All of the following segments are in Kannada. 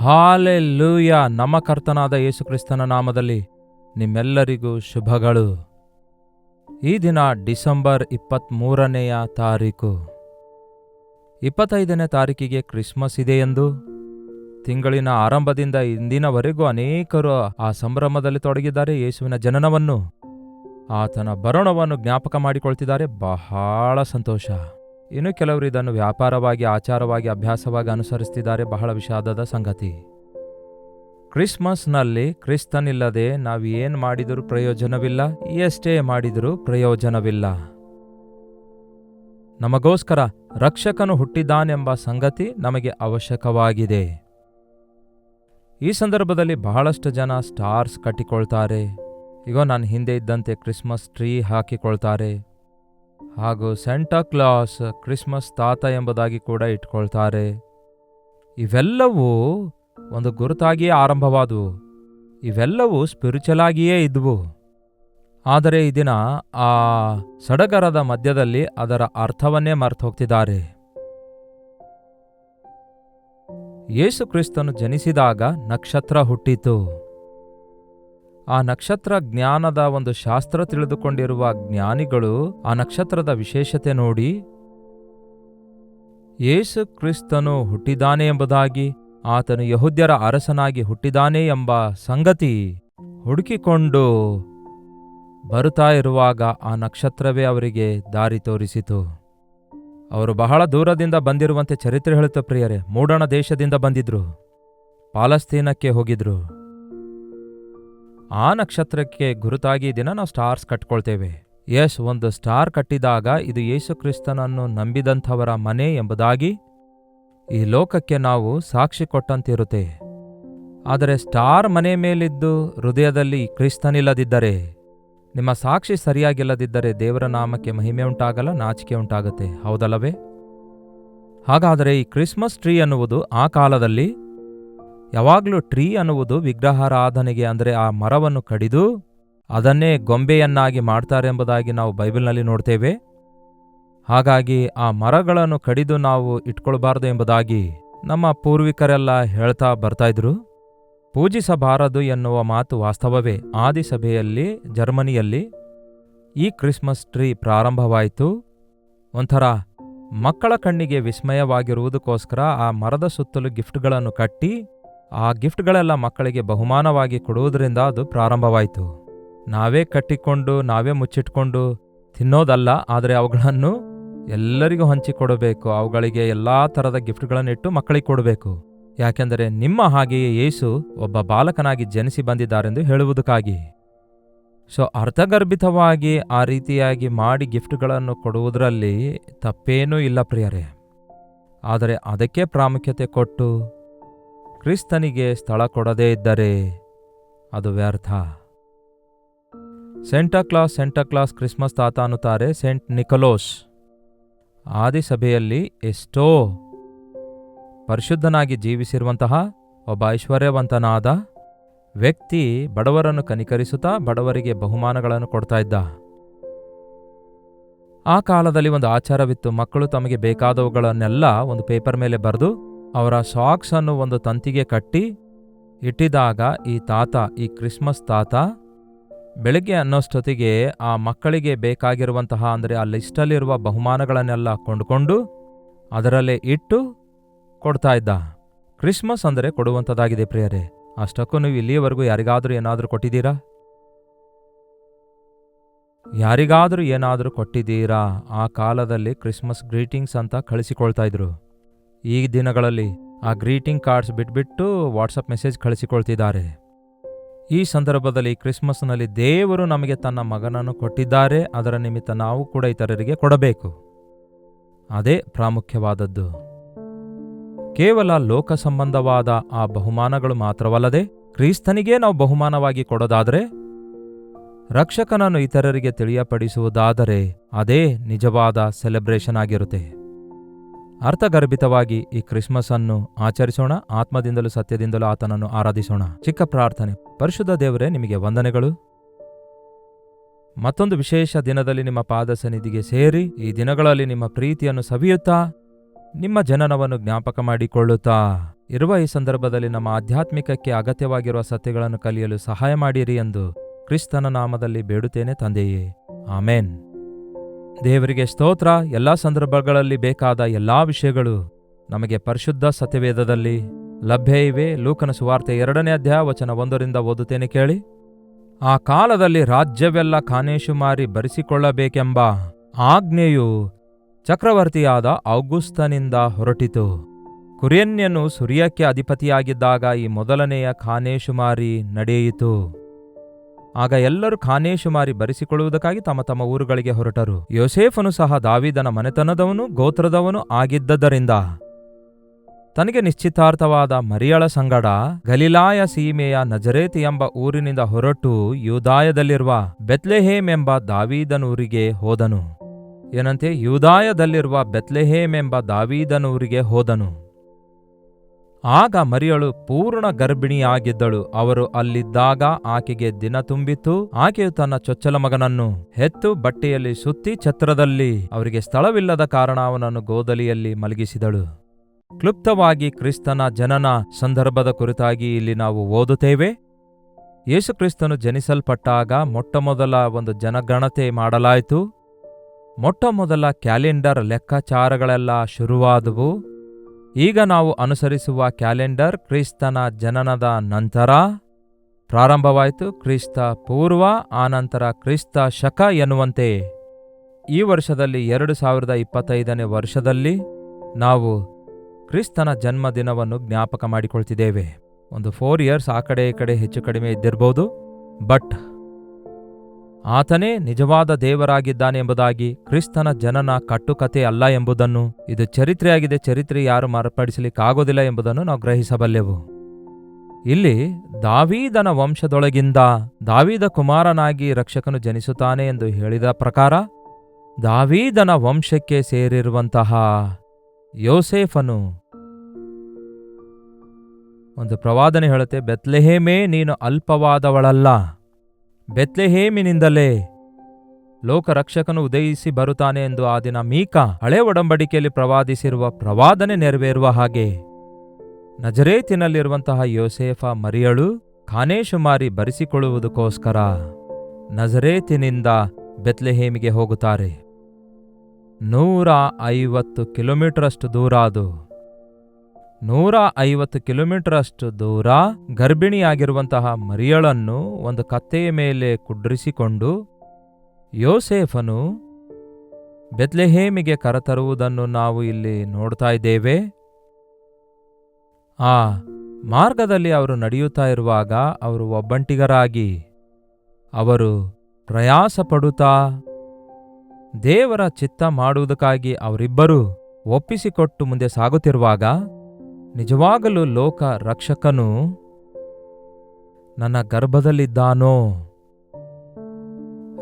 ಹಾಲೆಲೂಯ. ನಮ್ಮ ಕರ್ತನಾದ ಯೇಸುಕ್ರಿಸ್ತನ ನಾಮದಲ್ಲಿ ನಿಮ್ಮೆಲ್ಲರಿಗೂ ಶುಭಗಳು. ಈ ದಿನ ಡಿಸೆಂಬರ್ 23ನೇ ತಾರೀಕು. 25ನೇ ತಾರೀಕಿಗೆ ಕ್ರಿಸ್ಮಸ್ ಇದೆ ಎಂದು ತಿಂಗಳಿನ ಆರಂಭದಿಂದ ಇಂದಿನವರೆಗೂ ಅನೇಕರು ಆ ಸಂಭ್ರಮದಲ್ಲಿ ತೊಡಗಿದ್ದಾರೆ. ಯೇಸುವಿನ ಜನನವನ್ನು, ಆತನ ಬರೋಣವನ್ನು ಜ್ಞಾಪಕ ಮಾಡಿಕೊಳ್ತಿದ್ದಾರೆ. ಬಹಳ ಸಂತೋಷ. ಇನ್ನು ಕೆಲವರು ಇದನ್ನು ವ್ಯಾಪಾರವಾಗಿ, ಆಚಾರವಾಗಿ, ಅಭ್ಯಾಸವಾಗಿ ಅನುಸರಿಸ್ತಿದ್ದಾರೆ. ಬಹಳ ವಿಷಾದದ ಸಂಗತಿ. ಕ್ರಿಸ್ಮಸ್ನಲ್ಲಿ ಕ್ರಿಸ್ತನಿಲ್ಲದೆ ನಾವು ಏನು ಮಾಡಿದರೂ ಪ್ರಯೋಜನವಿಲ್ಲ, ಎಷ್ಟೇ ಮಾಡಿದರೂ ಪ್ರಯೋಜನವಿಲ್ಲ. ನಮಗೋಸ್ಕರ ರಕ್ಷಕನು ಹುಟ್ಟಿದ್ದಾನೆಂಬ ಸಂಗತಿ ನಮಗೆ ಅವಶ್ಯಕವಾಗಿದೆ. ಈ ಸಂದರ್ಭದಲ್ಲಿ ಬಹಳಷ್ಟು ಜನ ಸ್ಟಾರ್ಸ್ ಕಟ್ಟಿಕೊಳ್ತಾರೆ. ಈಗ ನಾನು ಹಿಂದೆ ಇದ್ದಂತೆ ಕ್ರಿಸ್ಮಸ್ ಟ್ರೀ ಹಾಕಿಕೊಳ್ತಾರೆ. ಹಾಗೂ ಸೆಂಟಾ ಕ್ಲಾಸ್, ಕ್ರಿಸ್ಮಸ್ ತಾತ ಎಂಬುದಾಗಿ ಕೂಡ ಇಟ್ಕೊಳ್ತಾರೆ. ಇವೆಲ್ಲವೂ ಒಂದು ಗುರುತಾಗಿಯೇ ಆರಂಭವಾದವು. ಇವೆಲ್ಲವೂ ಸ್ಪಿರಿಚುವಲ್ ಆಗಿಯೇ ಇದ್ವು. ಆದರೆ ಈ ದಿನ ಆ ಸಡಗರದ ಮಧ್ಯದಲ್ಲಿ ಅದರ ಅರ್ಥವನ್ನೇ ಮರೆತು ಹೋಗ್ತಿದ್ದಾರೆ. ಯೇಸು ಕ್ರಿಸ್ತನು ಜನಿಸಿದಾಗ ನಕ್ಷತ್ರ ಹುಟ್ಟಿತು. ಆ ನಕ್ಷತ್ರ ಜ್ಞಾನದ ಒಂದು ಶಾಸ್ತ್ರ ತಿಳಿದುಕೊಂಡಿರುವ ಜ್ಞಾನಿಗಳು ಆ ನಕ್ಷತ್ರದ ವಿಶೇಷತೆ ನೋಡಿ ಯೇಸು ಕ್ರಿಸ್ತನು ಹುಟ್ಟಿದಾನೆ ಎಂಬುದಾಗಿ, ಆತನು ಯಹೂದ್ಯರ ಅರಸನಾಗಿ ಹುಟ್ಟಿದಾನೆ ಎಂಬ ಸಂಗತಿ ಹುಡುಕಿಕೊಂಡು ಬರುತ್ತಾ ಇರುವಾಗ ಆ ನಕ್ಷತ್ರವೇ ಅವರಿಗೆ ದಾರಿ ತೋರಿಸಿತು. ಅವರು ಬಹಳ ದೂರದಿಂದ ಬಂದಿರುವಂತೆ ಚರಿತ್ರೆ ಹೇಳುತ್ತ ಪ್ರಿಯರೇ. ಮೂಡಣ ದೇಶದಿಂದ ಬಂದಿದ್ರು, ಪಾಲಸ್ತೀನಕ್ಕೆ ಹೋಗಿದ್ರು. ಆ ನಕ್ಷತ್ರಕ್ಕೆ ಗುರುತಾಗಿ ದಿನ ನಾವು ಸ್ಟಾರ್ಸ್ ಕಟ್ಕೊಳ್ತೇವೆ. ಒಂದು ಸ್ಟಾರ್ ಕಟ್ಟಿದಾಗ ಇದು ಯೇಸು ಕ್ರಿಸ್ತನನ್ನು ನಂಬಿದಂಥವರ ಮನೆ ಎಂಬುದಾಗಿ ಈ ಲೋಕಕ್ಕೆ ನಾವು ಸಾಕ್ಷಿ ಕೊಟ್ಟಂತಿರುತ್ತೆ. ಆದರೆ ಸ್ಟಾರ್ ಮನೆ ಮೇಲಿದ್ದು ಹೃದಯದಲ್ಲಿ ಕ್ರಿಸ್ತನಿಲ್ಲದಿದ್ದರೆ, ನಿಮ್ಮ ಸಾಕ್ಷಿ ಸರಿಯಾಗಿಲ್ಲದಿದ್ದರೆ ದೇವರ ನಾಮಕ್ಕೆ ಮಹಿಮೆ ಉಂಟಾಗಲ್ಲ, ನಾಚಿಕೆ ಉಂಟಾಗುತ್ತೆ. ಹೌದಲ್ಲವೇ? ಹಾಗಾದರೆ ಈ ಕ್ರಿಸ್ಮಸ್ ಟ್ರೀ ಅನ್ನುವುದು ಆ ಕಾಲದಲ್ಲಿ, ಯಾವಾಗಲೂ ಟ್ರೀ ಅನ್ನುವುದು ವಿಗ್ರಹಾರಾಧನೆಗೆ, ಅಂದರೆ ಆ ಮರವನ್ನು ಕಡಿದು ಅದನ್ನೇ ಗೊಂಬೆಯನ್ನಾಗಿ ಮಾಡ್ತಾರೆ ಎಂಬುದಾಗಿ ನಾವು ಬೈಬಲ್ನಲ್ಲಿ ನೋಡ್ತೇವೆ. ಹಾಗಾಗಿ ಆ ಮರಗಳನ್ನು ಕಡಿದು ನಾವು ಇಟ್ಕೊಳ್ಬಾರ್ದು ಎಂಬುದಾಗಿ ನಮ್ಮ ಪೂರ್ವಿಕರೆಲ್ಲ ಹೇಳ್ತಾ ಬರ್ತಾಯಿದ್ರು. ಪೂಜಿಸಬಾರದು ಎನ್ನುವ ಮಾತು ವಾಸ್ತವವೇ. ಆದಿಸಭೆಯಲ್ಲಿ ಜರ್ಮನಿಯಲ್ಲಿ ಈ ಕ್ರಿಸ್ಮಸ್ ಟ್ರೀ ಪ್ರಾರಂಭವಾಯಿತು. ಒಂಥರ ಮಕ್ಕಳ ಕಣ್ಣಿಗೆ ವಿಸ್ಮಯವಾಗಿರುವುದಕ್ಕೋಸ್ಕರ ಆ ಮರದ ಸುತ್ತಲೂ ಗಿಫ್ಟ್ಗಳನ್ನು ಕಟ್ಟಿ ಆ ಗಿಫ್ಟ್ಗಳೆಲ್ಲ ಮಕ್ಕಳಿಗೆ ಬಹುಮಾನವಾಗಿ ಕೊಡುವುದರಿಂದ ಅದು ಪ್ರಾರಂಭವಾಯಿತು. ನಾವೇ ಕಟ್ಟಿಕೊಂಡು ನಾವೇ ಮುಚ್ಚಿಟ್ಕೊಂಡು ತಿನ್ನೋದಲ್ಲ, ಆದರೆ ಅವುಗಳನ್ನು ಎಲ್ಲರಿಗೂ ಹಂಚಿಕೊಡಬೇಕು. ಅವುಗಳಿಗೆ ಎಲ್ಲ ಥರದ ಗಿಫ್ಟ್ಗಳನ್ನಿಟ್ಟು ಮಕ್ಕಳಿಗೆ ಕೊಡಬೇಕು. ಯಾಕೆಂದರೆ ನಿಮ್ಮ ಹಾಗೆಯೇ ಯೇಸು ಒಬ್ಬ ಬಾಲಕನಾಗಿ ಜನಿಸಿ ಬಂದಿದ್ದಾರೆಂದು ಹೇಳುವುದಕ್ಕಾಗಿ. ಅರ್ಥಗರ್ಭಿತವಾಗಿ ಆ ರೀತಿಯಾಗಿ ಮಾಡಿ ಗಿಫ್ಟ್ಗಳನ್ನು ಕೊಡುವುದರಲ್ಲಿ ತಪ್ಪೇನೂ ಇಲ್ಲ ಪ್ರಿಯರೇ. ಆದರೆ ಅದಕ್ಕೆ ಪ್ರಾಮುಖ್ಯತೆ ಕೊಟ್ಟು ಕ್ರಿಸ್ತನಿಗೆ ಸ್ಥಳ ಕೊಡದೇ ಇದ್ದರೆ ಅದು ವ್ಯರ್ಥ. ಸೆಂಟಾ ಕ್ಲಾಸ್ ಕ್ರಿಸ್ಮಸ್ ತಾತ ಅನ್ನುತ್ತಾರೆ. ಸೆಂಟ್ ನಿಕೋಲೋಸ್ ಆದಿಸಭೆಯಲ್ಲಿ ಎಷ್ಟೋ ಪರಿಶುದ್ಧನಾಗಿ ಜೀವಿಸಿರುವಂತಹ ಒಬ್ಬ ಐಶ್ವರ್ಯವಂತನಾದ ವ್ಯಕ್ತಿ ಬಡವರನ್ನು ಕನಿಕರಿಸುತ್ತಾ ಬಡವರಿಗೆ ಬಹುಮಾನಗಳನ್ನು ಕೊಡ್ತಾ ಇದ್ದ. ಆ ಕಾಲದಲ್ಲಿ ಒಂದು ಆಚಾರವಿತ್ತು. ಮಕ್ಕಳು ತಮಗೆ ಬೇಕಾದವುಗಳನ್ನೆಲ್ಲ ಒಂದು ಪೇಪರ್ ಮೇಲೆ ಬರೆದು ಅವರ ಸಾಕ್ಸ್ ಅನ್ನು ಒಂದು ತಂತಿಗೆ ಕಟ್ಟಿ ಇಟ್ಟಿದಾಗ ಈ ಕ್ರಿಸ್ಮಸ್ ತಾತ ಬೆಳಗ್ಗೆ ಅನ್ನೋಷ್ಟೊತ್ತಿಗೆ ಆ ಮಕ್ಕಳಿಗೆ ಬೇಕಾಗಿರುವಂತಹ, ಅಂದರೆ ಆ ಲಿಸ್ಟಲ್ಲಿರುವ ಬಹುಮಾನಗಳನ್ನೆಲ್ಲ ಕೊಂಡುಕೊಂಡು ಅದರಲ್ಲೇ ಇಟ್ಟು ಕೊಡ್ತಾ ಇದ್ದ. ಕ್ರಿಸ್ಮಸ್ ಅಂದರೆ ಕೊಡುವಂಥದ್ದಾಗಿದೆ ಪ್ರಿಯರೇ. ಅಷ್ಟಕ್ಕೂ ನೀವು ಇಲ್ಲಿಯವರೆಗೂ ಯಾರಿಗಾದರೂ ಏನಾದರೂ ಕೊಟ್ಟಿದ್ದೀರಾ? ಯಾರಿಗಾದರೂ ಏನಾದರೂ ಕೊಟ್ಟಿದ್ದೀರಾ? ಆ ಕಾಲದಲ್ಲಿ ಕ್ರಿಸ್ಮಸ್ ಗ್ರೀಟಿಂಗ್ಸ್ ಅಂತ ಕಳಿಸಿಕೊಳ್ತಾ ಇದ್ರು. ಈ ದಿನಗಳಲ್ಲಿ ಆ ಗ್ರೀಟಿಂಗ್ ಕಾರ್ಡ್ಸ್ ಬಿಟ್ಬಿಟ್ಟು ವಾಟ್ಸಪ್ ಮೆಸೇಜ್ ಕಳಿಸಿಕೊಳ್ತಿದ್ದಾರೆ. ಈ ಸಂದರ್ಭದಲ್ಲಿ ಕ್ರಿಸ್ಮಸ್ನಲ್ಲಿ ದೇವರು ನಮಗೆ ತನ್ನ ಮಗನನ್ನು ಕೊಟ್ಟಿದ್ದಾರೆ. ಅದರ ನಿಮಿತ್ತ ನಾವು ಕೂಡ ಇತರರಿಗೆ ಕೊಡಬೇಕು. ಅದೇ ಪ್ರಾಮುಖ್ಯವಾದದ್ದು. ಕೇವಲ ಲೋಕ ಸಂಬಂಧವಾದ ಆ ಬಹುಮಾನಗಳು ಮಾತ್ರವಲ್ಲದೆ ಕ್ರಿಸ್ತನಿಗೇ ನಾವು ಬಹುಮಾನವಾಗಿ ಕೊಡೋದಾದರೆ, ರಕ್ಷಕನನ್ನು ಇತರರಿಗೆ ತಿಳಿಯಪಡಿಸುವುದಾದರೆ ಅದೇ ನಿಜವಾದ ಸೆಲೆಬ್ರೇಷನ್ ಆಗಿರುತ್ತೆ. ಅರ್ಥಗರ್ಭಿತವಾಗಿ ಈ ಕ್ರಿಸ್ಮಸ್ ಅನ್ನು ಆಚರಿಸೋಣ. ಆತ್ಮದಿಂದಲೂ ಸತ್ಯದಿಂದಲೂ ಆತನನ್ನು ಆರಾಧಿಸೋಣ. ಚಿಕ್ಕ ಪ್ರಾರ್ಥನೆ. ಪರಿಶುದ್ಧ ದೇವರೇ, ನಿಮಗೆ ವಂದನೆಗಳು. ಮತ್ತೊಂದು ವಿಶೇಷ ದಿನದಲ್ಲಿ ನಿಮ್ಮ ಪಾದ ಸನ್ನಿಧಿಗೆ ಸೇರಿ ಈ ದಿನಗಳಲ್ಲಿ ನಿಮ್ಮ ಪ್ರೀತಿಯನ್ನು ಸವಿಯುತ್ತಾ ನಿಮ್ಮ ಜನನವನ್ನು ಜ್ಞಾಪಕ ಮಾಡಿಕೊಳ್ಳುತ್ತಾ ಇರುವ ಈ ಸಂದರ್ಭದಲ್ಲಿ ನಮ್ಮ ಆಧ್ಯಾತ್ಮಿಕಕ್ಕೆ ಅಗತ್ಯವಾಗಿರುವ ಸತ್ಯಗಳನ್ನು ಕಲಿಯಲು ಸಹಾಯ ಮಾಡಿರಿ ಎಂದು ಕ್ರಿಸ್ತನ ನಾಮದಲ್ಲಿ ಬೇಡುತ್ತೇನೆ ತಂದೆಯೇ, ಆಮೇನ್. ದೇವರಿಗೆ ಸ್ತೋತ್ರ. ಎಲ್ಲಾ ಸಂದರ್ಭಗಳಲ್ಲಿ ಬೇಕಾದ ಎಲ್ಲಾ ವಿಷಯಗಳು ನಮಗೆ ಪರಿಶುದ್ಧ ಸತ್ಯವೇದದಲ್ಲಿ ಲಭ್ಯ ಇವೆ. ಲೂಕನ ಸುವಾರ್ತೆ 2ನೇ ಅಧ್ಯಾಯ ವಚನ 1ರಿಂದ ಓದುತ್ತೇನೆ ಕೇಳಿ. ಆ ಕಾಲದಲ್ಲಿ ರಾಜ್ಯವೆಲ್ಲ ಖಾನೇಶುಮಾರಿ ಬರೆಸಿಕೊಳ್ಳಬೇಕೆಂಬ ಆಜ್ಞೆಯು ಚಕ್ರವರ್ತಿಯಾದ ಔಗುಸ್ತನಿಂದ ಹೊರಟಿತು. ಕುರೇನ್ಯನು ಸುರಿಯಕ್ಕೆ ಅಧಿಪತಿಯಾಗಿದ್ದಾಗ ಈ ಮೊದಲನೆಯ ಖಾನೇಶುಮಾರಿ ನಡೆಯಿತು. ಆಗ ಎಲ್ಲರೂ ಖಾನೇಶುಮಾರಿ ಬರೆಸಿಕೊಳ್ಳುವುದಕ್ಕಾಗಿ ತಮ್ಮ ತಮ್ಮ ಊರುಗಳಿಗೆ ಹೊರಟರು. ಯೋಸೇಫನು ಸಹ ದಾವೀದನ ಮನೆತನದವನು ಗೋತ್ರದವನು ಆಗಿದ್ದರಿಂದ ತನಗೆ ನಿಶ್ಚಿತಾರ್ಥವಾದ ಮರಿಯಳ ಸಂಗಡ ಗಲಿಲಾಯ ಸೀಮೆಯ ನಜರೇತ್ ಎಂಬ ಊರಿನಿಂದ ಹೊರಟು ಯೂದಾಯದಲ್ಲಿರುವ ಬೆತ್ಲೆಹೇಮ್ ಎಂಬ ದಾವೀದನೂರಿಗೆ ಹೋದನು. ಏನಂತೆ? ಯೂದಾಯದಲ್ಲಿರುವ ಬೆತ್ಲೆಹೇಮ್ ಎಂಬ ದಾವೀದನೂರಿಗೆ ಹೋದನು. ಆಗ ಮರಿಯಳು ಪೂರ್ಣ ಗರ್ಭಿಣಿಯಾಗಿದ್ದಳು. ಅವರು ಅಲ್ಲಿದ್ದಾಗ ಆಕೆಗೆ ದಿನ ತುಂಬಿತ್ತು. ಆಕೆಯು ತನ್ನ ಚೊಚ್ಚಲ ಮಗನನ್ನು ಹೆತ್ತು ಬಟ್ಟೆಯಲ್ಲಿ ಸುತ್ತಿ ಛತ್ರದಲ್ಲಿ, ಅವರಿಗೆ ಸ್ಥಳವಿಲ್ಲದ ಕಾರಣ ಅವನನ್ನು ಗೋದಲಿಯಲ್ಲಿ ಮಲಗಿಸಿದಳು. ಕ್ಲುಪ್ತವಾಗಿ ಕ್ರಿಸ್ತನ ಜನನ ಸಂದರ್ಭದ ಕುರಿತಾಗಿ ಇಲ್ಲಿ ನಾವು ಓದುತ್ತೇವೆ. ಯೇಸುಕ್ರಿಸ್ತನು ಜನಿಸಲ್ಪಟ್ಟಾಗ ಮೊಟ್ಟಮೊದಲ ಒಂದು ಜನಗಣತೆ ಮಾಡಲಾಯಿತು. ಮೊಟ್ಟಮೊದಲ ಕ್ಯಾಲೆಂಡರ್ ಲೆಕ್ಕಾಚಾರಗಳೆಲ್ಲ ಶುರುವಾದವು. ಈಗ ನಾವು ಅನುಸರಿಸುವ ಕ್ಯಾಲೆಂಡರ್ ಕ್ರಿಸ್ತನ ಜನನದ ನಂತರ ಪ್ರಾರಂಭವಾಯಿತು. ಕ್ರಿಸ್ತ ಪೂರ್ವ, ಆನಂತರ ಕ್ರಿಸ್ತ ಶಕ ಎನ್ನುವಂತೆ ಈ ವರ್ಷದಲ್ಲಿ 2025ನೇ ವರ್ಷದಲ್ಲಿ ನಾವು ಕ್ರಿಸ್ತನ ಜನ್ಮದಿನವನ್ನು ಜ್ಞಾಪಕ ಮಾಡಿಕೊಳ್ತಿದ್ದೇವೆ. ಒಂದು 4 ಇಯರ್ಸ್ ಆ ಕಡೆ ಈ ಕಡೆ ಹೆಚ್ಚು ಕಡಿಮೆ ಇದ್ದಿರಬಹುದು. ಬಟ್ ಆತನೇ ನಿಜವಾದ ದೇವರಾಗಿದ್ದಾನೆ ಎಂಬುದಾಗಿ, ಕ್ರಿಸ್ತನ ಜನನ ಕಟ್ಟುಕತೆ ಅಲ್ಲ ಎಂಬುದನ್ನು, ಇದು ಚರಿತ್ರೆಯಾಗಿದೆ, ಚರಿತ್ರೆ ಯಾರು ಮಾರ್ಪಡಿಸಲಿಕ್ಕಾಗೋದಿಲ್ಲ ಎಂಬುದನ್ನು ನಾವು ಗ್ರಹಿಸಬಲ್ಲೆವು. ಇಲ್ಲಿ ದಾವೀದನ ವಂಶದೊಳಗಿಂದ ದಾವೀದ ಕುಮಾರನಾಗಿ ರಕ್ಷಕನು ಜನಿಸುತ್ತಾನೆ ಎಂದು ಹೇಳಿದ ಪ್ರಕಾರ, ದಾವೀದನ ವಂಶಕ್ಕೆ ಸೇರಿರುವಂತಹ ಯೋಸೇಫನು ಒಂದು ಪ್ರವಾದನೆ ಹೇಳುತ್ತೆ, ಬೆತ್ಲೆಹೇಮೇ ನೀನು ಅಲ್ಪವಾದವಳಲ್ಲ, ಬೆತ್ಲೆಹೇಮಿನಿಂದಲೇ ಲೋಕರಕ್ಷಕನು ಉದಯಿಸಿ ಬರುತ್ತಾನೆ ಎಂದು ಆ ದಿನ ಮೀಕ ಹಳೆ ಒಡಂಬಡಿಕೆಯಲ್ಲಿ ಪ್ರವಾದಿಸಿರುವ ಪ್ರವಾದನೆ ನೆರವೇರುವ ಹಾಗೆ ನಜರೇತಿನಲ್ಲಿರುವಂತಹ ಯೋಸೇಫ ಮರಿಯಳು ಖಾನೇಶುಮಾರಿ ಬರೆಸಿಕೊಳ್ಳುವುದಕ್ಕೋಸ್ಕರ ನಜರೇತಿನಿಂದ ಬೆತ್ಲೆಹೇಮಿಗೆ ಹೋಗುತ್ತಾರೆ. 150 ಕಿಲೋಮೀಟರಷ್ಟು ದೂರ. ಅದು 150 ಕಿಲೋಮೀಟರಷ್ಟು ದೂರ ಗರ್ಭಿಣಿಯಾಗಿರುವಂತಹ ಮರಿಯಳನ್ನು ಒಂದು ಕತ್ತೆಯ ಮೇಲೆ ಕುಡ್ರಿಸಿಕೊಂಡು ಯೋಸೇಫನು ಬೆತ್ಲೆಹೇಮಿಗೆ ಕರೆತರುವುದನ್ನು ನಾವು ಇಲ್ಲಿ ನೋಡ್ತಾ ಇದ್ದೇವೆ. ಆ ಮಾರ್ಗದಲ್ಲಿ ಅವರು ನಡೆಯುತ್ತಾ ಇರುವಾಗ ಅವರು ಒಬ್ಬಂಟಿಗರಾಗಿ ಅವರು ಪ್ರಯಾಸ ಪಡುತ್ತಾ ದೇವರ ಚಿತ್ತ ಮಾಡುವುದಕ್ಕಾಗಿ ಅವರಿಬ್ಬರೂ ಒಪ್ಪಿಸಿಕೊಟ್ಟು ಮುಂದೆ ಸಾಗುತ್ತಿರುವಾಗ, ನಿಜವಾಗಲೂ ಲೋಕ ರಕ್ಷಕನು ನನ್ನ ಗರ್ಭದಲ್ಲಿದ್ದಾನೋ,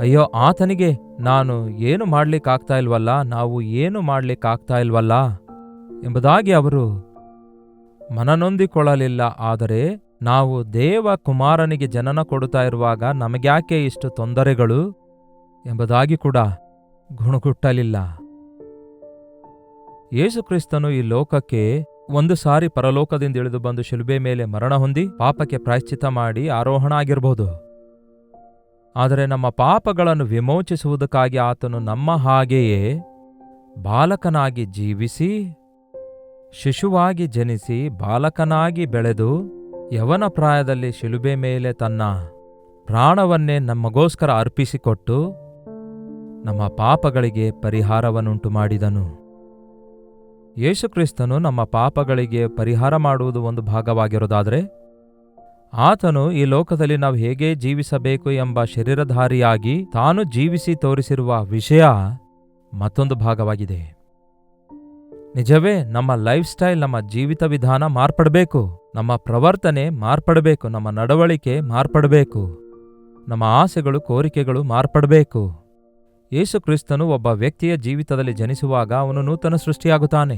ಅಯ್ಯೋ ಆತನಿಗೆ ನಾನು ಏನು ಮಾಡ್ಲಿಕ್ಕಾಗ್ತಾ ಇಲ್ವಲ್ಲ, ನಾವು ಏನು ಮಾಡ್ಲಿಕ್ಕಾಗ್ತಾ ಇಲ್ವಲ್ಲ ಎಂಬುದಾಗಿ ಅವರು ಮನನೊಂದಿಕೊಳ್ಳಲಿಲ್ಲ. ಆದರೆ ನಾವು ದೇವ ಕುಮಾರನಿಗೆ ಜನನ ಕೊಡುತ್ತಾ ಇರುವಾಗ ನಮಗ್ಯಾಕೆ ಇಷ್ಟು ತೊಂದರೆಗಳು ಎಂಬುದಾಗಿ ಕೂಡ ಗುಣಗುಟ್ಟಲಿಲ್ಲ. ಯೇಸುಕ್ರಿಸ್ತನು ಈ ಲೋಕಕ್ಕೆ ಒಂದು ಸಾರಿ ಪರಲೋಕದಿಂದ ಇಳಿದು ಬಂದು ಶಿಲುಬೆ ಮೇಲೆ ಮರಣ ಹೊಂದಿ ಪಾಪಕ್ಕೆ ಪ್ರಾಯಶ್ಚಿತ್ತ ಮಾಡಿ ಆರೋಹಣ ಆಗಿರಬಹುದು. ಆದರೆ ನಮ್ಮ ಪಾಪಗಳನ್ನು ವಿಮೋಚಿಸುವುದಕ್ಕಾಗಿ ಆತನು ನಮ್ಮ ಹಾಗೆಯೇ ಬಾಲಕನಾಗಿ ಜೀವಿಸಿ, ಶಿಶುವಾಗಿ ಜನಿಸಿ, ಬಾಲಕನಾಗಿ ಬೆಳೆದು, ಯವನ ಪ್ರಾಯದಲ್ಲಿ ಶಿಲುಬೆ ಮೇಲೆ ತನ್ನ ಪ್ರಾಣವನ್ನೇ ನಮಗೋಸ್ಕರ ಅರ್ಪಿಸಿಕೊಟ್ಟು ನಮ್ಮ ಪಾಪಗಳಿಗೆ ಪರಿಹಾರವನ್ನುಂಟು ಮಾಡಿದನು. ಯೇಸುಕ್ರಿಸ್ತನು ನಮ್ಮ ಪಾಪಗಳಿಗೆ ಪರಿಹಾರ ಮಾಡುವುದು ಒಂದು ಭಾಗವಾಗಿರೋದಾದರೆ, ಆತನು ಈ ಲೋಕದಲ್ಲಿ ನಾವು ಹೇಗೆ ಜೀವಿಸಬೇಕು ಎಂಬ ಶರೀರಧಾರಿಯಾಗಿ ತಾನು ಜೀವಿಸಿ ತೋರಿಸಿರುವ ವಿಷಯ ಮತ್ತೊಂದು ಭಾಗವಾಗಿದೆ. ನಿಜವೇ, ನಮ್ಮ ಲೈಫ್ ಸ್ಟೈಲ್, ನಮ್ಮ ಜೀವಿತ ವಿಧಾನ ಮಾರ್ಪಡಬೇಕು, ನಮ್ಮ ಪ್ರವರ್ತನೆ ಮಾರ್ಪಡಬೇಕು, ನಮ್ಮ ನಡವಳಿಕೆ ಮಾರ್ಪಡಬೇಕು, ನಮ್ಮ ಆಸೆಗಳು ಕೋರಿಕೆಗಳು ಮಾರ್ಪಡಬೇಕು. ಯೇಸುಕ್ರಿಸ್ತನು ಒಬ್ಬ ವ್ಯಕ್ತಿಯ ಜೀವಿತದಲ್ಲಿ ಜನಿಸುವಾಗ ಅವನು ನೂತನ ಸೃಷ್ಟಿಯಾಗುತ್ತಾನೆ.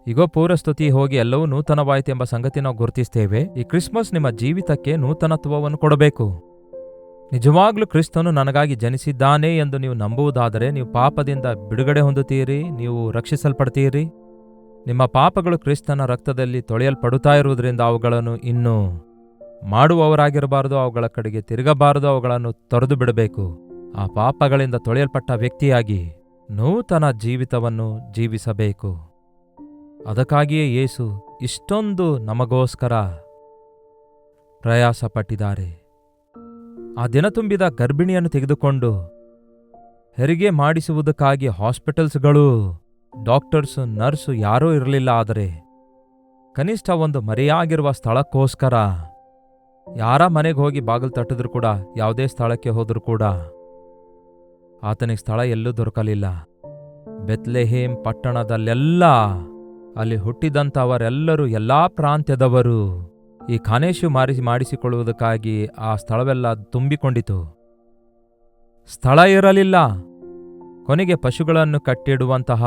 ಈಗೋ ಪೂರ್ವಸ್ತುತಿ ಹೋಗಿ ಎಲ್ಲವೂ ನೂತನವಾಯಿತು ಎಂಬ ಸಂಗತಿ ನಾವು ಗುರುತಿಸ್ತೇವೆ. ಈ ಕ್ರಿಸ್ಮಸ್ ನಿಮ್ಮ ಜೀವಿತಕ್ಕೆ ನೂತನತ್ವವನ್ನು ಕೊಡಬೇಕು. ನಿಜವಾಗ್ಲೂ ಕ್ರಿಸ್ತನು ನನಗಾಗಿ ಜನಿಸಿದ್ದಾನೆ ಎಂದು ನೀವು ನಂಬುವುದಾದರೆ ನೀವು ಪಾಪದಿಂದ ಬಿಡುಗಡೆ ಹೊಂದುತ್ತೀರಿ, ನೀವು ರಕ್ಷಿಸಲ್ಪಡ್ತೀರಿ, ನಿಮ್ಮ ಪಾಪಗಳು ಕ್ರಿಸ್ತನ ರಕ್ತದಲ್ಲಿ ತೊಳೆಯಲ್ಪಡುತ್ತಾ ಇರುವುದರಿಂದ ಅವುಗಳನ್ನು ಇನ್ನು ಮಾಡುವವರಾಗಿರಬಾರದು, ಅವುಗಳ ಕಡೆಗೆ ತಿರುಗಬಾರದು, ಅವುಗಳನ್ನು ತೊರೆದು ಬಿಡಬೇಕು. ಆ ಪಾಪಗಳಿಂದ ತೊಳೆಯಲ್ಪಟ್ಟ ವ್ಯಕ್ತಿಯಾಗಿ ನೂತನ ಜೀವಿತವನ್ನು ಜೀವಿಸಬೇಕು. ಅದಕ್ಕಾಗಿಯೇ ಯೇಸು ಇಷ್ಟೊಂದು ನಮಗೋಸ್ಕರ ಪ್ರಯಾಸ ಪಟ್ಟಿದ್ದಾರೆ. ಆ ದಿನ ತುಂಬಿದ ಗರ್ಭಿಣಿಯನ್ನು ತೆಗೆದುಕೊಂಡು ಹೆರಿಗೆ ಮಾಡಿಸುವುದಕ್ಕಾಗಿ ಹಾಸ್ಪಿಟಲ್ಸ್ಗಳು, ಡಾಕ್ಟರ್ಸು, ನರ್ಸು ಯಾರೂ ಇರಲಿಲ್ಲ. ಆದರೆ ಕನಿಷ್ಠ ಒಂದು ಮರೆಯಾಗಿರುವ ಸ್ಥಳಕ್ಕೋಸ್ಕರ ಯಾರ ಮನೆಗೆ ಹೋಗಿ ಬಾಗಿಲು ತಟ್ಟಿದ್ರು ಕೂಡ, ಯಾವುದೇ ಸ್ಥಳಕ್ಕೆ ಹೋದರೂ ಕೂಡ ಆತನಿಗೆ ಸ್ಥಳ ಎಲ್ಲೂ ದೊರಕಲಿಲ್ಲ. ಬೆತ್ಲೆಹೇಮ್ ಪಟ್ಟಣದಲ್ಲೆಲ್ಲ ಅಲ್ಲಿ ಹುಟ್ಟಿದಂಥವರೆಲ್ಲರೂ, ಎಲ್ಲಾ ಪ್ರಾಂತ್ಯದವರು ಈ ಖಾನೇಶು ಮಾಡಿಸಿಕೊಳ್ಳುವುದಕ್ಕಾಗಿ ಆ ಸ್ಥಳವೆಲ್ಲ ತುಂಬಿಕೊಂಡಿತು. ಸ್ಥಳ ಇರಲಿಲ್ಲ. ಕೊನೆಗೆ ಪಶುಗಳನ್ನು ಕಟ್ಟಿಡುವಂತಹ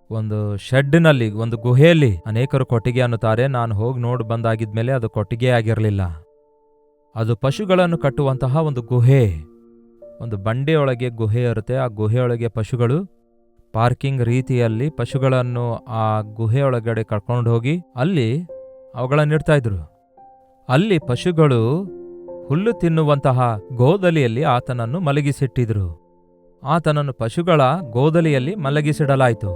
ಒಂದು ಶೆಡ್ನಲ್ಲಿ, ಒಂದು ಗುಹೆಯಲ್ಲಿ ಅನೇಕರು ಕೊಟ್ಟಿಗೆ ಅನ್ನುತ್ತಾರೆ. ನಾನು ಹೋಗಿ ನೋಡಿ ಬಂದಾಗಿದ್ಮೇಲೆ ಅದು ಕೊಟ್ಟಿಗೆ ಆಗಿರಲಿಲ್ಲ. ಅದು ಪಶುಗಳನ್ನು ಕಟ್ಟುವಂತಹ ಒಂದು ಗುಹೆ. ಒಂದು ಬಂಡೆಯೊಳಗೆ ಗುಹೆ ಇರುತ್ತೆ. ಆ ಗುಹೆಯೊಳಗೆ ಪಶುಗಳು ಪಾರ್ಕಿಂಗ್ ರೀತಿಯಲ್ಲಿ ಪಶುಗಳನ್ನು ಆ ಗುಹೆಯೊಳಗಡೆ ಕರ್ಕೊಂಡು ಹೋಗಿ ಅಲ್ಲಿ ಅವುಗಳನ್ನಿಡ್ತಾ ಇದ್ರು. ಅಲ್ಲಿ ಪಶುಗಳು ಹುಲ್ಲು ತಿನ್ನುವಂತಹ ಗೋದಲಿಯಲ್ಲಿ ಆತನನ್ನು ಮಲಗಿಸಿಟ್ಟಿದ್ರು. ಆತನನ್ನು ಪಶುಗಳ ಗೋದಲಿಯಲ್ಲಿ ಮಲಗಿಸಿಡಲಾಯಿತು.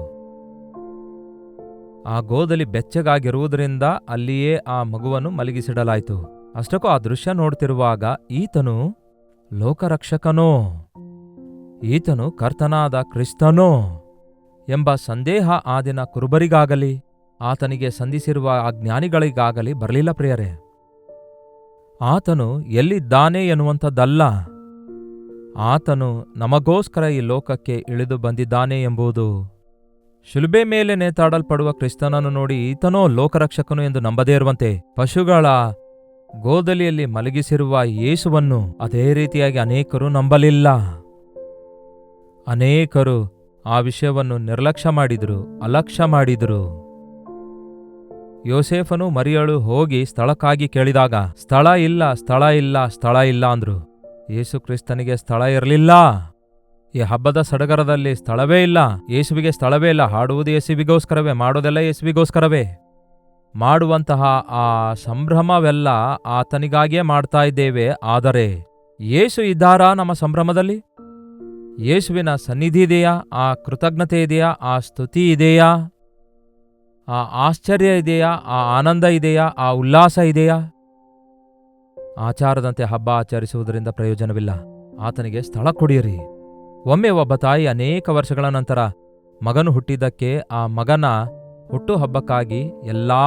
ಆ ಗೋದಲಿ ಬೆಚ್ಚಗಾಗಿರುವುದರಿಂದ ಅಲ್ಲಿಯೇ ಆ ಮಗುವನ್ನು ಮಲಗಿಸಿಡಲಾಯಿತು. ಅಷ್ಟಕ್ಕೂ ಆ ದೃಶ್ಯ ನೋಡ್ತಿರುವಾಗ ಈತನು ಲೋಕರಕ್ಷಕನೋ, ಈತನು ಕರ್ತನಾದ ಕ್ರಿಸ್ತನೋ ಎಂಬ ಸಂದೇಹ ಆ ದಿನ ಕುರುಬರಿಗಾಗಲಿ ಆತನಿಗೆ ಸಂಧಿಸಿರುವ ಆ ಜ್ಞಾನಿಗಳಿಗಾಗಲಿ ಬರಲಿಲ್ಲ. ಪ್ರಿಯರೇ, ಆತನು ಎಲ್ಲಿದ್ದಾನೆ ಎನ್ನುವಂಥದ್ದಲ್ಲ, ಆತನು ನಮಗೋಸ್ಕರ ಈ ಲೋಕಕ್ಕೆ ಇಳಿದು ಬಂದಿದ್ದಾನೆ ಎಂಬುದು. ಶಿಲುಬೆ ಮೇಲೆ ನೇತಾಡಲ್ಪಡುವ ಕ್ರಿಸ್ತನನ್ನು ನೋಡಿ ಈತನೋ ಲೋಕರಕ್ಷಕನು ಎಂದು ನಂಬದೇ ಇರುವಂತೆ, ಪಶುಗಳ ಗೋದಲಿಯಲ್ಲಿ ಮಲಗಿಸಿರುವ ಯೇಸುವನ್ನು ಅದೇ ರೀತಿಯಾಗಿ ಅನೇಕರು ನಂಬಲಿಲ್ಲ. ಅನೇಕರು ಆ ವಿಷಯವನ್ನು ನಿರ್ಲಕ್ಷ್ಯ ಮಾಡಿದರು, ಅಲಕ್ಷ್ಯ ಮಾಡಿದರು. ಯೋಸೇಫನು ಮರಿಯಳು ಹೋಗಿ ಸ್ಥಳಕ್ಕಾಗಿ ಕೇಳಿದಾಗ ಸ್ಥಳ ಇಲ್ಲ, ಸ್ಥಳ ಇಲ್ಲ, ಸ್ಥಳ ಇಲ್ಲ ಅಂದ್ರು. ಯೇಸು ಕ್ರಿಸ್ತನಿಗೆ ಸ್ಥಳ ಇರಲಿಲ್ಲ. ಈ ಹಬ್ಬದ ಸಡಗರದಲ್ಲಿ ಸ್ಥಳವೇ ಇಲ್ಲ. ಯೇಸುವಿಗೆ ಸ್ಥಳವೇ ಇಲ್ಲ. ಹಾಡುವುದು ಯೇಸುವಿಗೋಸ್ಕರವೇ, ಮಾಡೋದೆಲ್ಲ ಯೇಸುವಿಗೋಸ್ಕರವೇ. ಮಾಡುವಂತಹ ಆ ಸಂಭ್ರಮವೆಲ್ಲ ಆತನಿಗಾಗಿಯೇ ಮಾಡ್ತಾ ಇದ್ದೇವೆ. ಆದರೆ ಯೇಸು ಇದ್ದಾರಾ ನಮ್ಮ ಸಂಭ್ರಮದಲ್ಲಿ? ಯೇಸುವಿನ ಸನ್ನಿಧಿ ಇದೆಯಾ? ಆ ಕೃತಜ್ಞತೆ ಇದೆಯಾ? ಆ ಸ್ತುತಿ ಇದೆಯಾ? ಆ ಆಶ್ಚರ್ಯ ಇದೆಯಾ? ಆ ಆನಂದ ಇದೆಯಾ? ಆ ಉಲ್ಲಾಸ ಇದೆಯಾ? ಆಚಾರದಂತೆ ಹಬ್ಬ ಆಚರಿಸುವುದರಿಂದ ಪ್ರಯೋಜನವಿಲ್ಲ. ಆತನಿಗೆ ಸ್ಥಳ ಕೊಡಿಯಿರಿ. ಒಮ್ಮೆ ಒಬ್ಬ ತಾಯಿ ಅನೇಕ ವರ್ಷಗಳ ನಂತರ ಮಗನು ಹುಟ್ಟಿದ್ದಕ್ಕೆ ಆ ಮಗನ ಹುಟ್ಟು ಹಬ್ಬಕ್ಕಾಗಿ ಎಲ್ಲಾ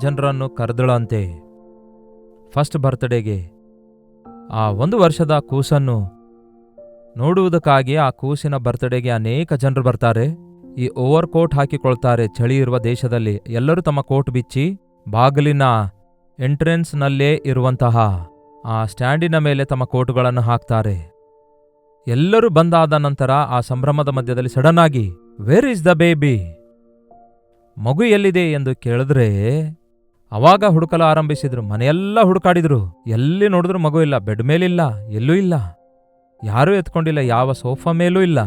ಜನರನ್ನು ಕರೆದಳಂತೆ. ಫಸ್ಟ್ ಬರ್ತ್ಡೇಗೆ ಆ 1 ವರ್ಷದ ಕೂಸನ್ನು ನೋಡುವುದಕ್ಕಾಗಿ ಆ ಕೂಸಿನ ಬರ್ತ್ಡೇಗೆ ಅನೇಕ ಜನರು ಬರ್ತಾರೆ. ಈ ಓವರ್ ಕೋಟ್ ಹಾಕಿಕೊಳ್ತಾರೆ. ಚಳಿ ಇರುವ ದೇಶದಲ್ಲಿ ಎಲ್ಲರೂ ತಮ್ಮ ಕೋಟ್ ಬಿಚ್ಚಿ ಬಾಗಿಲಿನ ಎಂಟ್ರೆನ್ಸ್ನಲ್ಲೇ ಇರುವಂತಹ ಆ ಸ್ಟ್ಯಾಂಡಿನ ಮೇಲೆ ತಮ್ಮ ಕೋಟುಗಳನ್ನು ಹಾಕ್ತಾರೆ. ಎಲ್ಲರೂ ಬಂದಾದ ನಂತರ ಆ ಸಂಭ್ರಮದ ಮಧ್ಯದಲ್ಲಿ ಸಡನ್ ಆಗಿ ವೇರ್ ಇಸ್ ದ ಬೇಬಿ, ಮಗು ಎಲ್ಲಿದೆ ಎಂದು ಕೇಳಿದ್ರೆ ಅವಾಗ ಹುಡುಕಲು ಆರಂಭಿಸಿದ್ರು. ಮನೆಯೆಲ್ಲ ಹುಡುಕಾಡಿದ್ರು. ಎಲ್ಲಿ ನೋಡಿದ್ರು ಮಗು ಇಲ್ಲ. ಬೆಡ್ ಮೇಲಿಲ್ಲ, ಎಲ್ಲೂ ಇಲ್ಲ. ಯಾರೂ ಎತ್ಕೊಂಡಿಲ್ಲ. ಯಾವ ಸೋಫಾ ಮೇಲೂ ಇಲ್ಲ.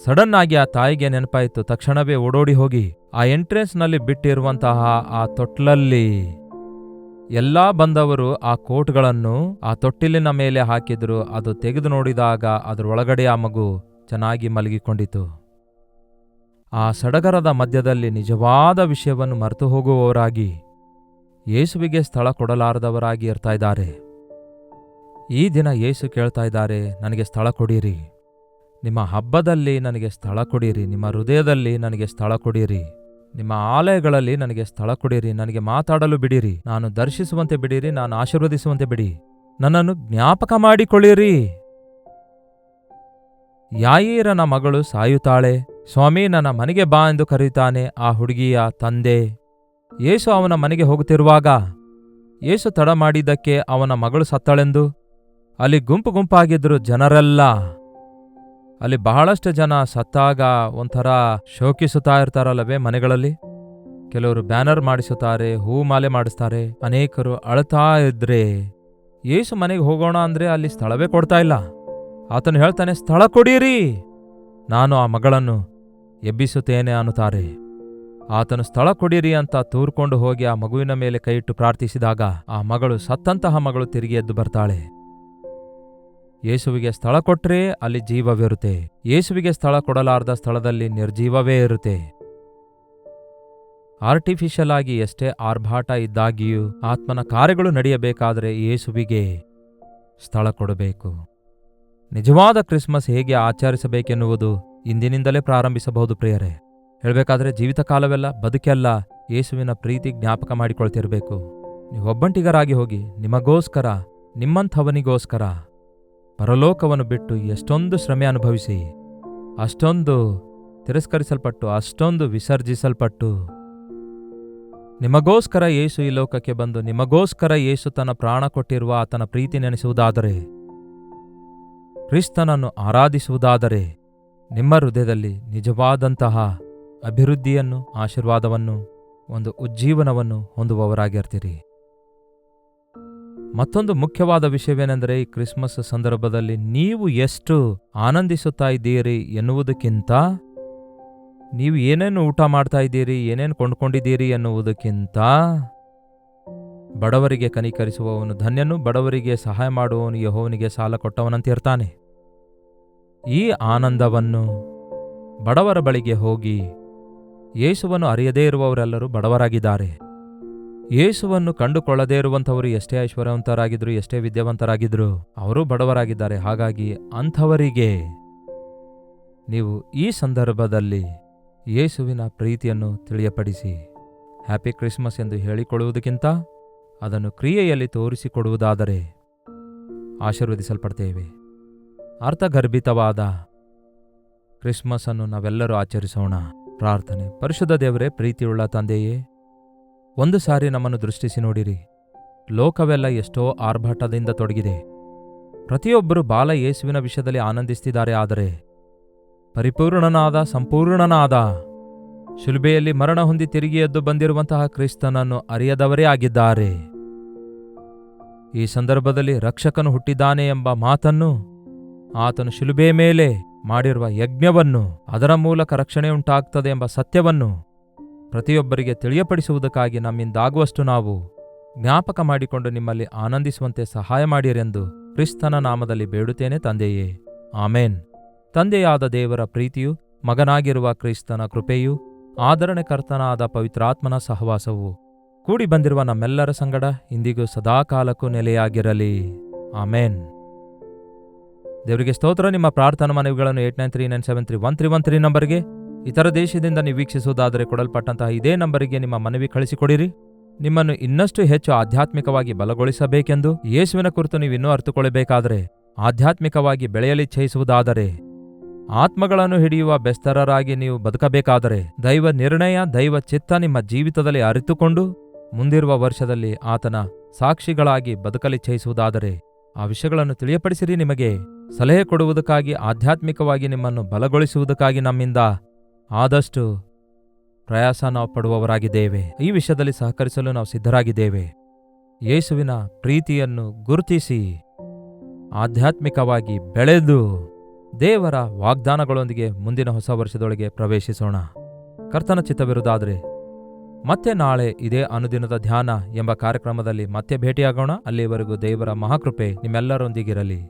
ಸಡನ್ ಆಗಿ ಆ ತಾಯಿಗೆ ನೆನಪಾಯಿತು. ತಕ್ಷಣವೇ ಓಡೋಡಿ ಹೋಗಿ ಆ ಎಂಟ್ರೆನ್ಸ್ನಲ್ಲಿ ಬಿಟ್ಟಿರುವಂತಹ ಆ ತೊಟ್ಲಲ್ಲಿ ಎಲ್ಲಾ ಬಂದವರು ಆ ಕೋಟ್ಗಳನ್ನು ಆ ತೊಟ್ಟಿಲಿನ ಮೇಲೆ ಹಾಕಿದ್ರು. ಅದು ತೆಗೆದು ನೋಡಿದಾಗ ಅದರೊಳಗಡೆ ಆ ಮಗು ಚೆನ್ನಾಗಿ ಮಲಗಿಕೊಂಡಿತು. ಆ ಸಡಗರದ ಮಧ್ಯದಲ್ಲಿ ನಿಜವಾದ ವಿಷಯವನ್ನು ಮರೆತು ಹೋಗುವವರಾಗಿ, ಯೇಸುವಿಗೆ ಸ್ಥಳ ಕೊಡಲಾರದವರಾಗಿ ಇರ್ತಾ ಇದ್ದಾರೆ. ಈ ದಿನ ಯೇಸು ಕೇಳ್ತಾ ಇದ್ದಾರೆ, ನನಗೆ ಸ್ಥಳ ಕೊಡಿರಿ. ನಿಮ್ಮ ಹಬ್ಬದಲ್ಲಿ ನನಗೆ ಸ್ಥಳ ಕೊಡಿರಿ. ನಿಮ್ಮ ಹೃದಯದಲ್ಲಿ ನನಗೆ ಸ್ಥಳ ಕೊಡಿರಿ. ನಿಮ್ಮ ಆಲಯಗಳಲ್ಲಿ ನನಗೆ ಸ್ಥಳ ಕೊಡಿರಿ. ನನಗೆ ಮಾತಾಡಲು ಬಿಡಿರಿ. ನಾನು ದರ್ಶಿಸುವಂತೆ ಬಿಡಿರಿ. ನಾನು ಆಶೀರ್ವದಿಸುವಂತೆ ಬಿಡಿ. ನನ್ನನ್ನು ಜ್ಞಾಪಕ ಮಾಡಿಕೊಳ್ಳಿರಿ. ಯಾಯೀರನ ಮಗಳು ಸಾಯುತ್ತಾಳೆ. ಸ್ವಾಮಿ, ನನ್ನ ಮನೆಗೆ ಬಾ ಎಂದು ಕರೆಯುತ್ತಾನೆ ಆ ಹುಡುಗಿಯ ತಂದೆ. ಯೇಸು ಅವನ ಮನೆಗೆ ಹೋಗುತ್ತಿರುವಾಗ ಯೇಸು ತಡ ಮಾಡಿದ್ದಕ್ಕೆ ಅವನ ಮಗಳು ಸತ್ತಳೆಂದು ಅಲ್ಲಿ ಗುಂಪು ಗುಂಪಾಗಿದ್ರು ಜನರೆಲ್ಲ. ಅಲ್ಲಿ ಬಹಳಷ್ಟು ಜನ ಸತ್ತಾಗ ಒಂಥರ ಶೋಕಿಸುತ್ತಾ ಇರ್ತಾರಲ್ಲವೇ ಮನೆಗಳಲ್ಲಿ. ಕೆಲವರು ಬ್ಯಾನರ್ ಮಾಡಿಸುತ್ತಾರೆ, ಹೂ ಮಾಲೆ ಮಾಡಿಸ್ತಾರೆ. ಅನೇಕರು ಅಳ್ತಾ ಇದ್ರೆ ಯೇಸು ಮನೆಗೆ ಹೋಗೋಣ ಅಂದ್ರೆ ಅಲ್ಲಿ ಸ್ಥಳವೇ ಕೊಡ್ತಾ ಇಲ್ಲ. ಆತನು ಹೇಳ್ತಾನೆ, ಸ್ಥಳ ಕೊಡಿರಿ. ನಾನು ಆ ಮಗಳನ್ನು ಎಬ್ಬಿಸುತ್ತೇನೆ ಅನ್ನುತ್ತಾರೆ. ಆತನು ಸ್ಥಳ ಕೊಡಿರಿ ಅಂತ ತೂರ್ಕೊಂಡು ಹೋಗಿ ಆ ಮಗುವಿನ ಮೇಲೆ ಕೈಯಿಟ್ಟು ಪ್ರಾರ್ಥಿಸಿದಾಗ ಆ ಮಗಳು ಸತ್ತಂತಹ ಮಗಳು ತಿರುಗಿ ಎದ್ದು ಬರ್ತಾಳೆ. ಯೇಸುವಿಗೆ ಸ್ಥಳ ಕೊಟ್ರೆ ಅಲ್ಲಿ ಜೀವವಿರುತ್ತೆ. ಯೇಸುವಿಗೆ ಸ್ಥಳ ಕೊಡಲಾರದ ಸ್ಥಳದಲ್ಲಿ ನಿರ್ಜೀವವೇ ಇರುತ್ತೆ. ಆರ್ಟಿಫಿಷಿಯಲ್ ಆಗಿ ಎಷ್ಟೇ ಆರ್ಭಾಟ ಇದ್ದಾಗಿಯೂ ಆತ್ಮನ ಕಾರ್ಯಗಳು ನಡೆಯಬೇಕಾದರೆ ಯೇಸುವಿಗೆ ಸ್ಥಳ ಕೊಡಬೇಕು. ನಿಜವಾದ ಕ್ರಿಸ್ಮಸ್ ಹೇಗೆ ಆಚರಿಸಬೇಕೆನ್ನುವುದು ಇಂದಿನಿಂದಲೇ ಪ್ರಾರಂಭಿಸಬಹುದು ಪ್ರಿಯರೇ. ಹೇಳಬೇಕಾದ್ರೆ ಜೀವಿತ ಕಾಲವೆಲ್ಲ ಬದುಕೆಲ್ಲ ಯೇಸುವಿನ ಪ್ರೀತಿ ಜ್ಞಾಪಕ ಮಾಡಿಕೊಳ್ತಿರಬೇಕು. ನೀವು ಒಬ್ಬಂಟಿಗರಾಗಿ ಹೋಗಿ ನಿಮಗೋಸ್ಕರ, ನಿಮ್ಮಂಥವನಿಗೋಸ್ಕರ ಪರಲೋಕವನ್ನು ಬಿಟ್ಟು ಎಷ್ಟೊಂದು ಶ್ರಮೆ ಅನುಭವಿಸಿ, ಅಷ್ಟೊಂದು ತಿರಸ್ಕರಿಸಲ್ಪಟ್ಟು, ಅಷ್ಟೊಂದು ವಿಸರ್ಜಿಸಲ್ಪಟ್ಟು, ನಿಮಗೋಸ್ಕರ ಯೇಸು ಈ ಲೋಕಕ್ಕೆ ಬಂದು ನಿಮಗೋಸ್ಕರ ಯೇಸು ತನ್ನ ಪ್ರಾಣ ಕೊಟ್ಟಿರುವ ಆತನ ಪ್ರೀತಿ ನೆನೆಸುವುದಾದರೆ, ಕ್ರಿಸ್ತನನ್ನು ಆರಾಧಿಸುವುದಾದರೆ, ನಿಮ್ಮ ಹೃದಯದಲ್ಲಿ ನಿಜವಾದಂತಹ ಅಭಿವೃದ್ಧಿಯನ್ನು, ಆಶೀರ್ವಾದವನ್ನು, ಒಂದು ಉಜ್ಜೀವನವನ್ನು ಹೊಂದುವವರಾಗಿರ್ತೀರಿ. ಮತ್ತೊಂದು ಮುಖ್ಯವಾದ ವಿಷಯವೇನೆಂದರೆ, ಈ ಕ್ರಿಸ್ಮಸ್ ಸಂದರ್ಭದಲ್ಲಿ ನೀವು ಎಷ್ಟು ಆನಂದಿಸುತ್ತಾ ಇದ್ದೀರಿ ಎನ್ನುವುದಕ್ಕಿಂತ, ನೀವು ಏನೇನು ಊಟ ಮಾಡ್ತಾ ಇದ್ದೀರಿ, ಏನೇನು ಕೊಂಡ್ಕೊಂಡಿದ್ದೀರಿ ಎನ್ನುವುದಕ್ಕಿಂತ, ಬಡವರಿಗೆ ಕನಿಕರಿಸುವವನು ಧನ್ಯನು, ಬಡವರಿಗೆ ಸಹಾಯ ಮಾಡುವವನು ಯೆಹೋವನಿಗೆ ಸಾಲ ಕೊಟ್ಟವನಂತಿರ್ತಾನೆ. ಈ ಆನಂದವನ್ನು ಬಡವರ ಬಳಿಗೆ ಹೋಗಿ, ಯೇಸುವನ್ನು ಅರಿಯದೇ ಇರುವವರೆಲ್ಲರೂ ಬಡವರಾಗಿದ್ದಾರೆ. ಯೇಸುವನ್ನು ಕಂಡುಕೊಳ್ಳದೇ ಇರುವಂಥವರು ಎಷ್ಟೇ ಐಶ್ವರ್ಯವಂತರಾಗಿದ್ರು, ಎಷ್ಟೇ ವಿದ್ಯಾವಂತರಾಗಿದ್ರು, ಅವರೂ ಬಡವರಾಗಿದ್ದಾರೆ. ಹಾಗಾಗಿ ಅಂಥವರಿಗೆ ನೀವು ಈ ಸಂದರ್ಭದಲ್ಲಿ ಯೇಸುವಿನ ಪ್ರೀತಿಯನ್ನು ತಿಳಿಯಪಡಿಸಿ ಹ್ಯಾಪಿ ಕ್ರಿಸ್ಮಸ್ ಎಂದು ಹೇಳಿಕೊಳ್ಳುವುದಕ್ಕಿಂತ ಅದನ್ನು ಕ್ರಿಯೆಯಲ್ಲಿ ತೋರಿಸಿಕೊಡುವುದಾದರೆ ಆಶೀರ್ವದಿಸಲ್ಪಡ್ತೇವೆ. ಅರ್ಥಗರ್ಭಿತವಾದ ಕ್ರಿಸ್ಮಸ್ ಅನ್ನು ನಾವೆಲ್ಲರೂ ಆಚರಿಸೋಣ. ಪ್ರಾರ್ಥನೆ. ಪರಿಶುದ್ಧ ದೇವರೇ, ಪ್ರೀತಿಯುಳ್ಳ ತಂದೆಯೇ, ಒಂದು ಸಾರಿ ನಮ್ಮನ್ನು ದೃಷ್ಟಿಸಿ ನೋಡಿರಿ. ಲೋಕವೆಲ್ಲ ಎಷ್ಟೋ ಆರ್ಭಟದಿಂದ ತೊಡಗಿದೆ. ಪ್ರತಿಯೊಬ್ಬರು ಬಾಲ ಯೇಸುವಿನ ವಿಷಯದಲ್ಲಿ ಆನಂದಿಸ್ತಿದ್ದಾರೆ. ಆದರೆ ಪರಿಪೂರ್ಣನಾದ, ಸಂಪೂರ್ಣನಾದ, ಶಿಲುಬೆಯಲ್ಲಿ ಮರಣ ಹೊಂದಿ ತಿರುಗಿ ಎದ್ದು ಬಂದಿರುವಂತಹ ಕ್ರಿಸ್ತನನ್ನು ಅರಿಯದವರೇ ಆಗಿದ್ದಾರೆ. ಈ ಸಂದರ್ಭದಲ್ಲಿ ರಕ್ಷಕನು ಹುಟ್ಟಿದ್ದಾನೆ ಎಂಬ ಮಾತನ್ನು, ಆತನು ಶಿಲುಬೆಯ ಮೇಲೆ ಮಾಡಿರುವ ಯಜ್ಞವನ್ನು, ಅದರ ಮೂಲಕ ರಕ್ಷಣೆ ಉಂಟಾಗ್ತದೆ ಎಂಬ ಸತ್ಯವನ್ನು ಪ್ರತಿಯೊಬ್ಬರಿಗೆ ತಿಳಿಯಪಡಿಸುವುದಕ್ಕಾಗಿ ನಮ್ಮಿಂದಾಗುವಷ್ಟು ನಾವು ಜ್ಞಾಪಕ ಮಾಡಿಕೊಂಡು ನಿಮ್ಮಲ್ಲಿ ಆನಂದಿಸುವಂತೆ ಸಹಾಯ ಮಾಡಿರೆಂದು ಕ್ರಿಸ್ತನ ನಾಮದಲ್ಲಿ ಬೇಡುತ್ತೇನೆ ತಂದೆಯೇ, ಆಮೇನ್. ತಂದೆಯಾದ ದೇವರ ಪ್ರೀತಿಯು, ಮಗನಾಗಿರುವ ಕ್ರಿಸ್ತನ ಕೃಪೆಯು, ಆದರಣೆಕರ್ತನಾದ ಪವಿತ್ರಾತ್ಮನ ಸಹವಾಸವು ಕೂಡಿ ಬಂದಿರುವ ನಮ್ಮೆಲ್ಲರ ಸಂಗಡ ಇಂದಿಗೂ ಸದಾಕಾಲಕ್ಕೂ ನೆಲೆಯಾಗಿರಲಿ. ಆಮೇನ್. ದೇವರಿಗೆ ಸ್ತೋತ್ರ. ನಿಮ್ಮ ಪ್ರಾರ್ಥನಾ ಮನವಿಗಳನ್ನು 8939731313 ನಂಬರ್ಗೆ, ಇತರ ದೇಶದಿಂದ ನೀವು ವೀಕ್ಷಿಸುವುದಾದರೆ ಕೊಡಲ್ಪಟ್ಟಂತಹ ಇದೇ ನಂಬರಿಗೆ ನಿಮ್ಮ ಮನವಿ ಕಳಿಸಿಕೊಡಿರಿ. ನಿಮ್ಮನ್ನು ಇನ್ನಷ್ಟು ಹೆಚ್ಚು ಆಧ್ಯಾತ್ಮಿಕವಾಗಿ ಬಲಗೊಳಿಸಬೇಕೆಂದು, ಯೇಸುವಿನ ಕುರಿತು ನೀವು ಇನ್ನೂ ಅರ್ಥಕೊಳ್ಳಬೇಕಾದರೆ, ಆಧ್ಯಾತ್ಮಿಕವಾಗಿ ಬೆಳೆಯಲಿಚ್ಛಯಿಸುವುದಾದರೆ, ಆತ್ಮಗಳನ್ನು ಹಿಡಿಯುವ ಬೆಸ್ತರರಾಗಿ ನೀವು ಬದುಕಬೇಕಾದರೆ, ದೈವ ನಿರ್ಣಯ, ದೈವ ಚಿತ್ತ ನಿಮ್ಮ ಜೀವಿತದಲ್ಲಿ ಅರಿತುಕೊಂಡು ಮುಂದಿರುವ ವರ್ಷದಲ್ಲಿ ಆತನ ಸಾಕ್ಷಿಗಳಾಗಿ ಬದುಕಲಿಚ್ಛಯಿಸುವುದಾದರೆ, ಆ ವಿಷಯಗಳನ್ನು ತಿಳಿಯಪಡಿಸಿರಿ. ನಿಮಗೆ ಸಲಹೆ ಕೊಡುವುದಕ್ಕಾಗಿ, ಆಧ್ಯಾತ್ಮಿಕವಾಗಿ ನಿಮ್ಮನ್ನು ಬಲಗೊಳಿಸುವುದಕ್ಕಾಗಿ ನಮ್ಮಿಂದ ಆದಷ್ಟು ಪ್ರಯಾಸ ನಾವು ಪಡುವವರಾಗಿದ್ದೇವೆ. ಈ ವಿಷಯದಲ್ಲಿ ಸಹಕರಿಸಲು ನಾವು ಸಿದ್ಧರಾಗಿದ್ದೇವೆ. ಯೇಸುವಿನ ಪ್ರೀತಿಯನ್ನು ಗುರುತಿಸಿ ಆಧ್ಯಾತ್ಮಿಕವಾಗಿ ಬೆಳೆದು ದೇವರ ವಾಗ್ದಾನಗಳೊಂದಿಗೆ ಮುಂದಿನ ಹೊಸ ವರ್ಷದೊಳಗೆ ಪ್ರವೇಶಿಸೋಣ. ಕರ್ತನ ಚಿತ್ತವಿರುವುದಾದರೆ ಮತ್ತೆ ನಾಳೆ ಇದೇ ಅನುದಿನದ ಧ್ಯಾನ ಎಂಬ ಕಾರ್ಯಕ್ರಮದಲ್ಲಿ ಮತ್ತೆ ಭೇಟಿಯಾಗೋಣ. ಅಲ್ಲಿಯವರೆಗೂ ದೇವರ ಮಹಾಕೃಪೆ ನಿಮ್ಮೆಲ್ಲರೊಂದಿಗಿರಲಿ.